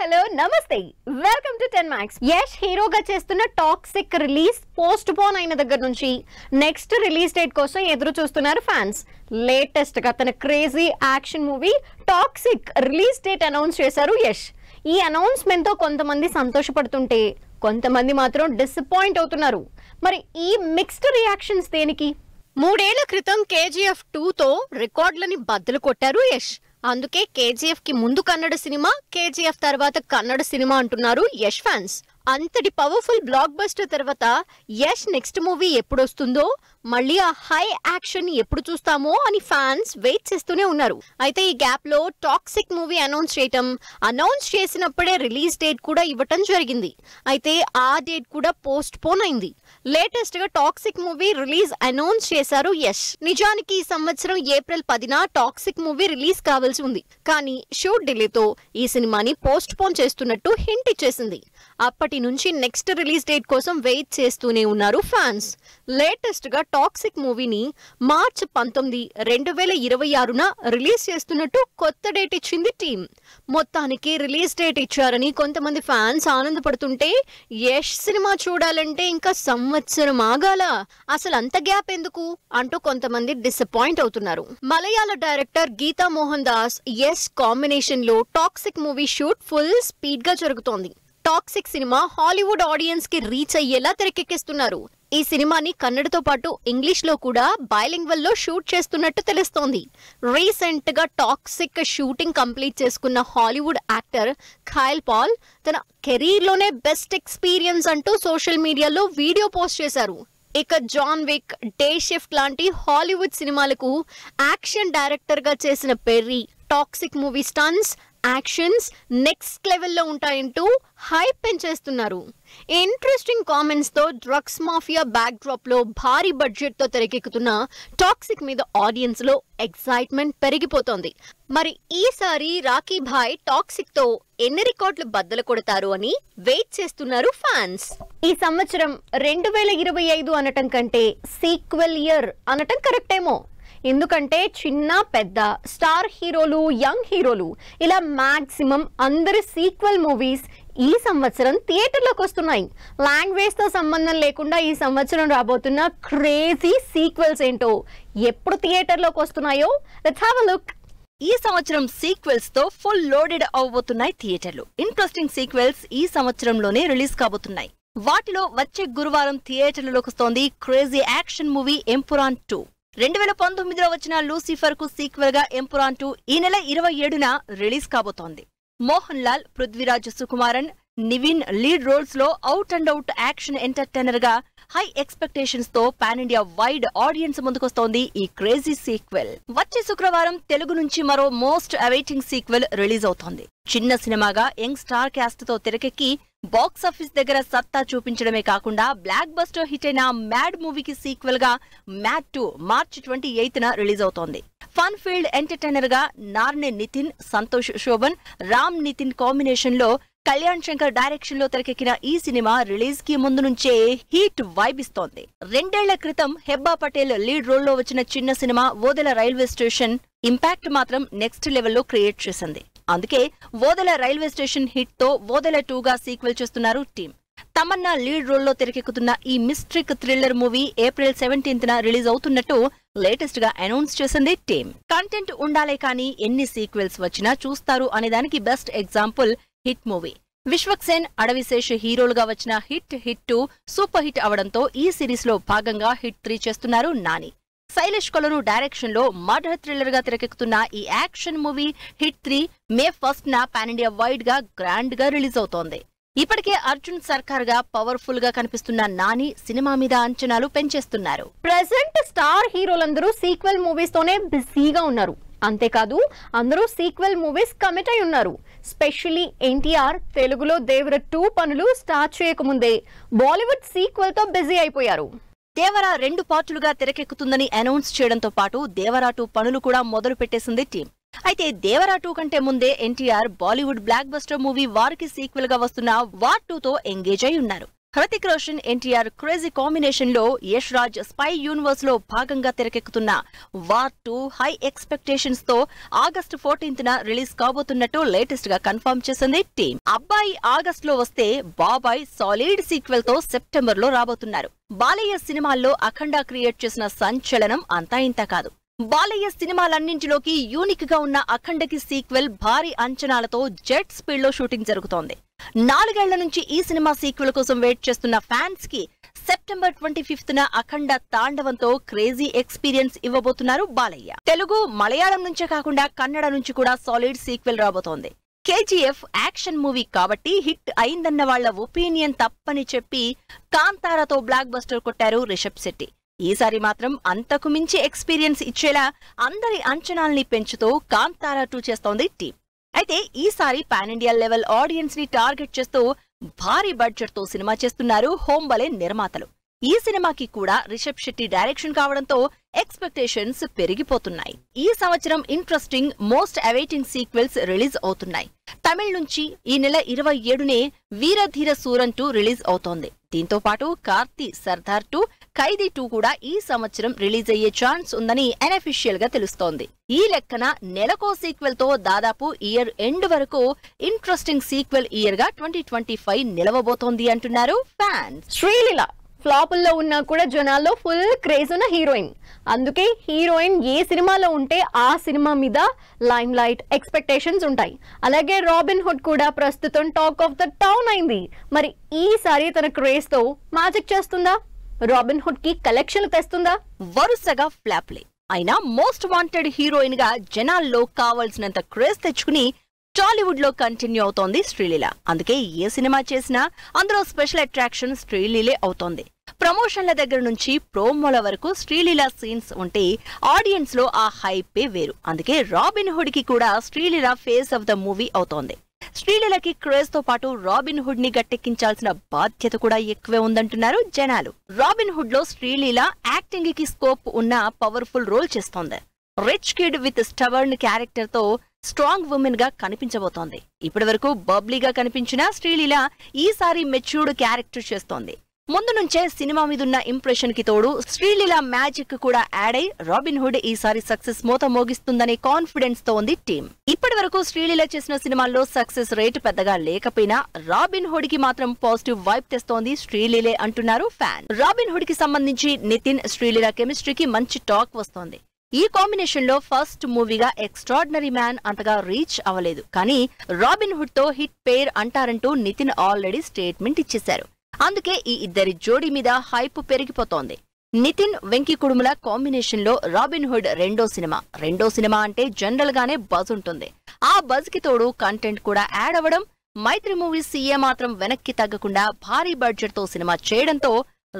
Hello నమస్తే welcome to 10 Max. Yash హీరోగా చేస్తున్న టాక్సిక్ రిలీజ్ పోస్ట్ పోన్ అయిన దగ్గర నుంచి నెక్స్ట్ రిలీజ్ డేట్ కోసం ఎదురు చూస్తున్నారు ఫ్యాన్స్. లేటెస్ట్ గా తన crazy action movie toxic release date announce చేశారు యష్. ఈ అనౌన్స్మెంట్ తో కొంతమంది సంతోషపడుతుంటే కొంతమంది మాత్రం డిసప్పాయింట్ అవుతున్నారు. మరి ఈ మిక్స్డ్ రియాక్షన్స్ దేనికి? 3 ఏళ్ల క్రితం KGF 2 తో రికార్డులని బద్దలు కొట్టారు యష్. అందుకే KGF కి ముందు కన్నడ సినిమా, KGF తర్వాత కన్నడ సినిమా అంటున్నారు యష్ ఫ్యాన్స్. అంతటి పవర్ఫుల్ బ్లాక్ బస్టర్ తర్వాత యష్ నెక్స్ట్ మూవీ ఎప్పుడు వస్తుందో, మళ్ళీ ఆ హై యాక్షన్ ఎప్పుడు చూస్తామో అని ఫ్యాన్స్ వెయిట్ చేస్తూనే ఉన్నారు. అయితే ఈ గ్యాప్ లో టాక్సిక్ మూవీ అనౌన్స్ చేసినప్పుడే రిలీజ్ డేట్ కూడా ఇవ్వటం జరిగింది. అయితే ఆ డేట్ కూడా పోస్ట్ పోన్ అయింది. లేటెస్ట్ గా టాక్సిక్ మూవీ రిలీజ్ అనౌన్స్ చేశారు యష్. నిజానికి ఈ సంవత్సరం ఏప్రిల్ 10న టాక్సిక్ మూవీ రిలీజ్ కావాల్సి ఉంది. కానీ షూట్ డిలేతో ఈ సినిమాని పోస్ట్ పోన్ చేస్తున్నట్టు హింట్ ఇచ్చేసింది. అప్పటి నుంచి నెక్స్ట్ రిలీజ్ డేట్ కోసం వెయిట్ చేస్తూనే ఉన్నారు ఫ్యాన్స్. లేటెస్ట్ గా టాక్సిక్ మూవీని మార్చ్ 19, 2026న రిలీజ్ చేస్తున్నట్టు కొత్త డేట్ ఇచ్చింది టీమ్. మొత్తానికి రిలీజ్ డేట్ ఇచ్చారని కొంతమంది ఫ్యాన్స్ ఆనందపడుతుంటే, యష్ సినిమా చూడాలంటే ఇంకా సంవత్సరం ఆగాల, అసలు అంత గ్యాప్ ఎందుకు అంటూ కొంతమంది డిసప్పాయింట్ అవుతున్నారు. మలయాళ డైరెక్టర్ గీతా మోహన్ దాస్ యష్ కాంబినేషన్ లో toxic movie shoot full speed గా జరుగుతోంది. టాక్సిక్ సినిమా హాలీవుడ్ ఆడియన్స్ కి రీచ్ అయ్యేలా తెరకెక్కిస్తున్నారు. ఈ సినిమాని కన్నడతో పాటు ఇంగ్లీష్ లో కూడా బైలింగ్వల్ లో షూట్ చేస్తున్నట్టు తెలుస్తోంది. రీసెంట్ గా టాక్సిక్ షూటింగ్ కంప్లీట్ చేసుకున్న హాలీవుడ్ యాక్టర్ ఖైల్ పాల్ తన కెరీర్ లోనే బెస్ట్ ఎక్స్పీరియన్స్ అంటూ సోషల్ మీడియాలో వీడియో పోస్ట్ చేశారు. ఇక జాన్ విక్, డే షిఫ్ట్ లాంటి హాలీవుడ్ సినిమాలకు యాక్షన్ డైరెక్టర్ గా చేసిన Perry toxic movie stunts, actions next లెవెల్లో ఉంటాయంటూ హైప్ పెంచేస్తున్నారు. ఇంట్రెస్టింగ్ కామెంట్స్ తో డ్రగ్స్ మాఫియా బ్యాక్ డ్రాప్ లో భారీ బడ్జెట్ తో తెరకెక్కుతున్న టాక్సిక్ మీద ఆడియన్స్ లో ఎక్సైట్మెంట్ పెరిగిపోతోంది. మరి ఈసారి రాఖీ భాయ్ టాక్సిక్ తో ఎన్ని రికార్డులు బద్దలు కొడతారు అని వెయిట్ చేస్తున్నారు ఫ్యాన్స్. ఈ సంవత్సరం 2025 అనటం కంటే సీక్వెల్ ఇయర్ అనటం కరెక్టేమో. ఎందుకంటే చిన్న పెద్ద స్టార్ హీరోలు, యంగ్ హీరోలు ఇలా మాక్సిమం అందరి సీక్వెల్ మూవీస్ ఈ సంవత్సరం థియేటర్లోకి వస్తున్నాయి. లాంగ్వేజ్ తో సంబంధం లేకుండా ఈ సంవత్సరం రాబోతున్న క్రేజీ సీక్వెల్స్ ఏంటో, ఎప్పుడు థియేటర్లోకి వస్తున్నాయో లెట్స్ హావ్ ఎ లుక్. ఈ సంవత్సరం సీక్వెల్స్ తో ఫుల్ లోడెడ్ అవబోతున్నాయి థియేటర్లు. ఇంట్రెస్టింగ్ సీక్వెల్స్ ఈ సంవత్సరంలోనే రిలీజ్ కాబోతున్నాయి. వాటిలో వచ్చే గురువారం థియేటర్లలోకి వస్తోంది క్రేజీ యాక్షన్ మూవీ ఎంపురాన్ 2. 2019లో వచ్చిన లూసిఫర్ కు సీక్వెల్ గా ఎంపురాన్ 2 ఈ నెల 27న రిలీజ్ కాబోతోంది. మోహన్ లాల్, పృథ్వీరాజ్ సుకుమారన్, నివిన్ లీడ్ రోల్స్ లో out and out action entertainer గా హై ఎక్స్పెక్టేషన్స్ తో పాన్ ఇండియా వైడ్ ఆడియన్స్ ముందుకొస్తోంది ఈ క్రేజీ సీక్వెల్. వచ్చే శుక్రవారం తెలుగు నుంచి మరో మోస్ట్ అవైటింగ్ సీక్వెల్ రిలీజ్ అవుతోంది. చిన్న సినిమాగా యంగ్ స్టార్ క్యాస్ట్ తో తెరకెక్కి బాక్సాఫీస్ దగ్గర సత్తా చూపించడమే కాకుండా బ్లాక్ బస్టర్ హిట్ అయిన మ్యాడ్ మూవీకి సీక్వెల్ గా మ్యాడ్ 2 మార్చి 28న రిలీజ్ అవుతోంది. ఫన్ ఫీల్డ్ ఎంటర్టైనర్ గా నార్నే నితిన్, సంతోష్ శోభన్, రామ్ నితిన్ కాంబినేషన్ లో కళ్యాణ్ శంకర్ డైరెక్షన్ లో తెరకెక్కిన ఈ సినిమా రిలీజ్ కి ముందు నుంచే హీట్ వైబ్ ఇస్తోంది. 2 ఏళ్ల క్రితం హెబ్బా పటేల్ లీడ్ రోల్ లో వచ్చిన చిన్న cinema Odela railway station impact మాత్రం నెక్స్ట్ లెవెల్లో క్రియేట్ చేసింది. అందుకే ఓదెల రైల్వే స్టేషన్ హిట్ తో ఓదెల 2 గా సీక్వెల్ చేస్తున్నారు టీం. తమన్నా లీడ్ రోల్ లో తెరకెక్కుతున్న ఈ మిస్ట్రిక్ థ్రిల్లర్ మూవీ ఏప్రిల్ 17న రిలీజ్ అవుతున్నట్టు లేటెస్ట్ గా అనౌన్స్ చేసింది టీం. కంటెంట్ ఉండాలే కానీ ఎన్ని సీక్వెల్స్ వచ్చినా చూస్తారు అనే దానికి best example hit movie. Vishwaksen, Adivi Sesh హీరోలుగా వచ్చిన హిట్ 2 సూపర్ హిట్ అవడంతో ఈ సిరీస్ లో భాగంగా హిట్ 3 చేస్తున్నారు నాని. శైలేష్ కొలను డైరెక్షన్ లో మర్డర్ థ్రిల్లర్ గా తెరకెక్కుతున్న ఈ యాక్షన్ మూవీ హిట్ 3 మే 1న పాన్ ఇండియా వైడ్ గా గ్రాండ్ గా రిలీజ్ అవుతోంది. ఇప్పటికే అర్జున్ సర్కార్ గా పవర్ఫుల్ గా కనిపిస్తున్న నాని సినిమా మీద అంచనాలు పెంచేస్తున్నారు. ప్రెసెంట్ స్టార్ హీరోలందరూ సీక్వెల్ మూవీస్ తోనే బిజీగా ఉన్నారు. అంతేకాదు అందరూ సీక్వెల్ మూవీస్ కమిట్ అయి ఉన్నారు. స్పెషల్లీ ఎన్టీఆర్ తెలుగులో దేవర 2 పనులు స్టార్ట్ చేయకముందే బాలీవుడ్ సీక్వెల్ తో బిజీ అయిపోయారు. దేవరా 2 పార్టులుగా తెరకెక్కుతుందని అనౌన్స్ చేయడంతో పాటు దేవరా 2 పనులు కూడా మొదలు పెట్టేసింది టీం. అయితే దేవరా 2 కంటే ముందే NTR Bollywood blockbuster movie వార్కి సీక్వెల్ గా వస్తున్న వార్ 2తో ఎంగేజ్ అయి ఉన్నారు. హృతిక్ రోషన్ ఎన్టీఆర్ క్రేజీ కాంబినేషన్ లో యష్ రాజ్ స్పై యూనివర్స్ లో భాగంగా తెరకెక్కుతున్న వార్ 2 హై ఎక్స్పెక్టేషన్స్ తో ఆగస్టు 14న రిలీజ్ కాబోతున్నట్టు లేటెస్ట్ గా కన్ఫర్మ్ చేసింది టీమ్. అబ్బాయి ఆగస్ట్ లో వస్తే బాబాయ్ సాలిడ్ సీక్వెల్ తో సెప్టెంబర్ లో రాబోతున్నారు. బాలయ్య సినిమాల్లో అఖండ క్రియేట్ చేసిన సంచలనం అంతా ఇంత కాదు. బాలయ్య సినిమాలన్నింటిలోకి యూనిక్ గా ఉన్న అఖండకి సీక్వెల్ భారీ అంచనాలతో జెట్ స్పీడ్ లో షూటింగ్ జరుగుతోంది. 4 ఏళ్ల నుంచి ఈ సినిమా సీక్వెల్ కోసం వెయిట్ చేస్తున్న ఫ్యాన్స్ కి సెప్టెంబర్ 25న అఖండ తాండవంతో క్రేజీ ఎక్స్పీరియన్స్ ఇవ్వబోతున్నారు బాలయ్య. తెలుగు, మలయాళం నుంచే కాకుండా కన్నడ నుంచి కూడా సాలిడ్ సీక్వెల్ రాబోతోంది. కేజీఎఫ్ యాక్షన్ మూవీ కాబట్టి హిట్ అయిందన్న వాళ్ల ఒపీనియన్ తప్పని చెప్పి కాంతారాతో బ్లాక్ బస్టర్ కొట్టారు రిషబ్ శెట్టి. ఈసారి మాత్రం అంతకు మించి ఎక్స్పీరియన్స్ ఇచ్చేలా అందరి అంచనాల్ని పెంచుతూ కాంతారా 2 చేస్తోంది టీం. అయితే ఈసారి పాన్ ఇండియా లెవెల్ ఆడియన్స్ ని టార్గెట్ చేస్తూ భారీ బడ్జెట్ తో సినిమా చేస్తున్నారు హోంబలే నిర్మాతలు. ఈ సినిమాకి కూడా రిషబ్ శెట్టి డైరెక్షన్ కావడంతో ఎక్స్పెక్టేషన్స్ పెరిగిపోతున్నాయి. ఈ సంవత్సరం interesting most awaiting sequels release అవుతున్నాయి. తమిళ నుంచి ఈ నెల 27నే వీరధీర సూరన్ 2 రిలీజ్ అవుతోంది. దీంతో పాటు కార్తీ సర్దార్ 2, ఖైదీ 2 కూడా ఈ సంవత్సరం రిలీజ్ అయ్యే ఛాన్స్ ఉందని అనఫిషియల్ గా తెలుస్తోంది. ఈ లెక్కన నెలకో సీక్వెల్ తో దాదాపు ఇయర్ ఎండ్ వరకు ఇంట్రెస్టింగ్ సీక్వెల్ ఇయర్ గా 2025 నిలవబోతోంది అంటున్నారు ఫ్యాన్స్. శ్రీలీల ఫ్లాపుల్లో ఉన్నా కూడా జనాల్లో ఫుల్ క్రేజ్ ఉన్న హీరోయిన్. అందుకే హీరోయిన్ ఏ సినిమాలో ఉంటే ఆ సినిమా మీద లైమ్ లైట్, ఎక్స్పెక్టేషన్స్ ఉంటాయి. అలాగే రాబిన్ హుడ్ కూడా ప్రస్తుతం టాక్ ఆఫ్ ద టౌన్ అయింది. మరి ఈసారి తన క్రేజ్ తో మ్యాజిక్ చేస్తుందా? రాబిన్ హుడ్ కి కలెక్షన్ తెస్తుందా? వరుసగా ఫ్లాప్లే అయినా మోస్ట్ వాంటెడ్ హీరోయిన్ గా జనాల్లో కావాల్సినంత క్రేజ్ తెచ్చుకుని టాలీవుడ్ లో కంటిన్యూ అవుతోంది శ్రీలీల. అందుకే ఏ సినిమా చేసినా అందులో స్పెషల్ అట్రాక్షన్ శ్రీలీలే అవుతోంది. ప్రమోషన్ల దగ్గర నుంచి ప్రోమోల వరకు శ్రీలీల సీన్స్ ఉంటే ఆడియన్స్ లో ఆ హైపే వేరు. అందుకే రాబిన్ హుడ్ కి కూడా Sreeleela face of the movie అవుతోంది. శ్రీలీలకి క్రేజ్ తో పాటు రాబిన్ హుడ్ ని గట్టెక్కించాల్సిన బాధ్యత కూడా ఎక్కువే ఉందంటున్నారు జనాలు. రాబిన్ హుడ్ లో శ్రీలీల యాక్టింగ్ కి స్కోప్ ఉన్న పవర్ఫుల్ రోల్ చేస్తోంది. Rich kid with stubborn character తో స్ట్రాంగ్ ఉమెన్ గా కనిపించబోతోంది. ఇప్పటి వరకు బబ్లీగా కనిపించిన శ్రీలీల ఈసారి మెచ్యూర్డ్ క్యారెక్టర్ చేస్తోంది. ముందు నుంచే సినిమా మీదున్న ఇంప్రెషన్ కి తోడు శ్రీలీల మ్యాజిక్ కూడా యాడ్ అయి రాబిన్ హుడ్ ఈసారి సక్సెస్ మోత మోగిస్తుందనే కాన్ఫిడెన్స్ తో ఉంది టీం. ఇప్పటి వరకు శ్రీలీల చేసిన సినిమాల్లో సక్సెస్ రేట్ పెద్దగా లేకపోయినా రాబిన్ హుడ్ కి మాత్రం పాజిటివ్ వైబ్ తెస్తోంది శ్రీలీలే అంటున్నారు ఫ్యాన్. రాబిన్ హుడ్ కి సంబంధించి నితిన్, శ్రీలీల కెమిస్ట్రీకి మంచి టాక్ వస్తోంది. ఈ కాంబినేషన్ లో ఫస్ట్ మూవీగా ఎక్స్ట్రాడినరీ మ్యాన్ అంతగా రీచ్ అవ్వలేదు. కానీ రాబిన్ హుడ్ తో హిట్ పేర్ అంటారంటూ నితిన్ ఆల్రెడీ స్టేట్మెంట్ ఇచ్చేశారు. అందుకే ఈ ఇద్దరి జోడీ మీద హైప్ పెరిగిపోతోంది. నితిన్, వెంకీ కుడుముల కాంబినేషన్ లో రాబిన్ హుడ్ రెండో సినిమా అంటే జనరల్ గానే బజ్ ఉంటుంది. ఆ బజ్ కి తోడు కంటెంట్ కూడా యాడ్ అవ్వడం, మైత్రి మూవీస్ సీఏ మాత్రం వెనక్కి తగ్గకుండా భారీ బడ్జెట్ తో సినిమా చేయడంతో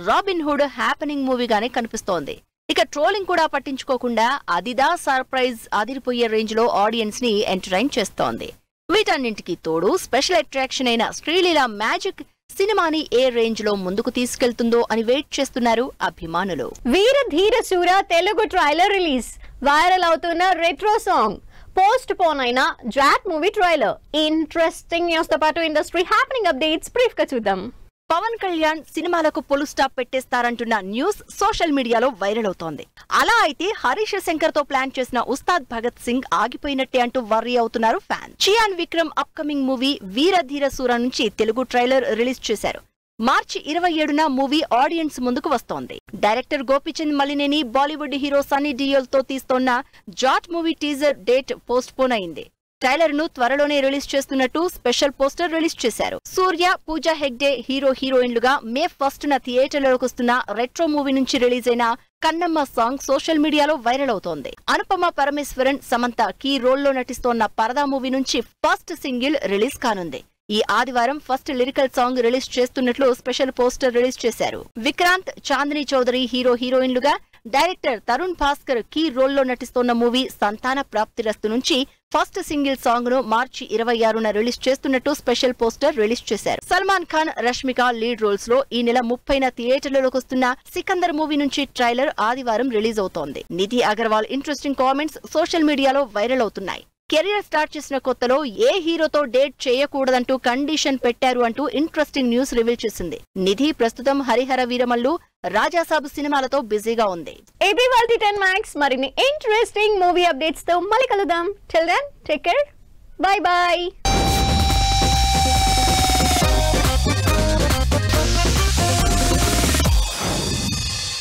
రాబిన్ హుడ్ హ్యాపెనింగ్ మూవీగానే కనిపిస్తోంది. ఇక ట్రోలింగ్ కూడా పట్టించుకోకుండా అదిదా సర్ప్రైజ్ అదిరిపోయే రేంజ్ లో ఆడియన్స్ ని ఎంటర్టైన్ చేస్తోంది. వీటన్నింటికి తోడు స్పెషల్ అట్రాక్షన్ అయిన శ్రీలీల మ్యాజిక్ సినిమాని ఏ రేంజ్ లో ముందుకు తీసుకెళ్తుందో అని వెయిట్ చేస్తున్నారు అభిమానులు. Veeradheera Sura Telugu trailer release. Viral అవుతున్న రెట్రో సాంగ్, పోస్ట్ పోన్ అయిన Jaat movie trailer, interesting news తో పాటు ఇండస్ట్రీ హ్యాపెనింగ్ అప్డేట్స్ బ్రీఫ్ గా చూద్దాం. పవన్ కళ్యాణ్ సినిమాలకు పొలు స్టాప్ పెట్టేస్తారంటున్న న్యూస్ సోషల్ మీడియాలో వైరల్ అవుతోంది. అలా అయితే హరీష్ శంకర్ తో ప్లాన్ చేసిన ఉస్తాద్ భగత్ సింగ్ ఆగిపోయినట్టే అంటూ వర్రీ అవుతున్నారు fan. Chiyaan Vikram upcoming movie Veeradheera Soora నుంచి తెలుగు ట్రైలర్ రిలీజ్ చేశారు. మార్చి 27న మూవీ ఆడియన్స్ ముందుకు వస్తోంది. Director Gopichand Malineni, Bollywood hero Sunny Deol తో తీస్తోన్న Jaat movie teaser date postpone అయింది. ట్రైలర్ ను త్వరలోనే రిలీజ్ చేస్తున్నట్టు స్పెషల్ పోస్టర్ రిలీజ్ చేశారు. సూర్య, పూజా హెగ్డే హీరోయిన్లుగా మే 1న థియేటర్లోకి వస్తున్న రెట్రో మూవీ నుంచి రిలీజ్ అయిన కన్నమ్మ సాంగ్ సోషల్ మీడియాలో వైరల్ అవుతోంది. అనుపమ పరమేశ్వరన్, సమంత కీ రోల్లో నటిస్తోన్న పరదా మూవీ నుంచి ఫస్ట్ సింగిల్ రిలీజ్ కానుంది. ఈ ఆదివారం ఫస్ట్ లిరికల్ సాంగ్ రిలీజ్ చేస్తున్నట్లు స్పెషల్ పోస్టర్ రిలీజ్ చేశారు. విక్రాంత్, చాందిని చౌదరి హీరోయిన్లుగా, డైరెక్టర్ తరుణ్ భాస్కర్ కీ రోల్లో నటిస్తోన్న మూవీ సంతాన ప్రాప్తిరస్తు నుంచి ఫస్ట్ సింగిల్ సాంగ్ ను మార్చి 26న రిలీజ్ చేస్తున్నట్టు స్పెషల్ పోస్టర్ రిలీజ్ చేశారు. సల్మాన్ ఖాన్, రష్మిక లీడ్ రోల్స్ లో ఈ నెల 30న థియేటర్లలోకి వస్తున్న సికందర్ మూవీ నుంచి ట్రైలర్ ఆదివారం రిలీజ్ అవుతోంది. Nidhi Agarwal interesting comments social మీడియాలో వైరల్ అవుతున్నాయి. కెరియర్ స్టార్ట్ చేసిన కొత్తలో ఏ హీరోతో డేట్ చేయకూడదంటూ కండిషన్ పెట్టారు అంటూ ఇంట్రెస్టింగ్ న్యూస్ రివీల్ చేసింది. నిధి ప్రస్తుతం హరిహర వీరమల్లు, రాజాసాబు సినిమాలతో బిజీగా ఉంది. ఇది వాళ్ళ 10 Max మరిన్ని ఇంట్రెస్టింగ్ మూవీ అప్డేట్స్ తో మళ్ళీ కలుద్దాం. Till then take care, bye by.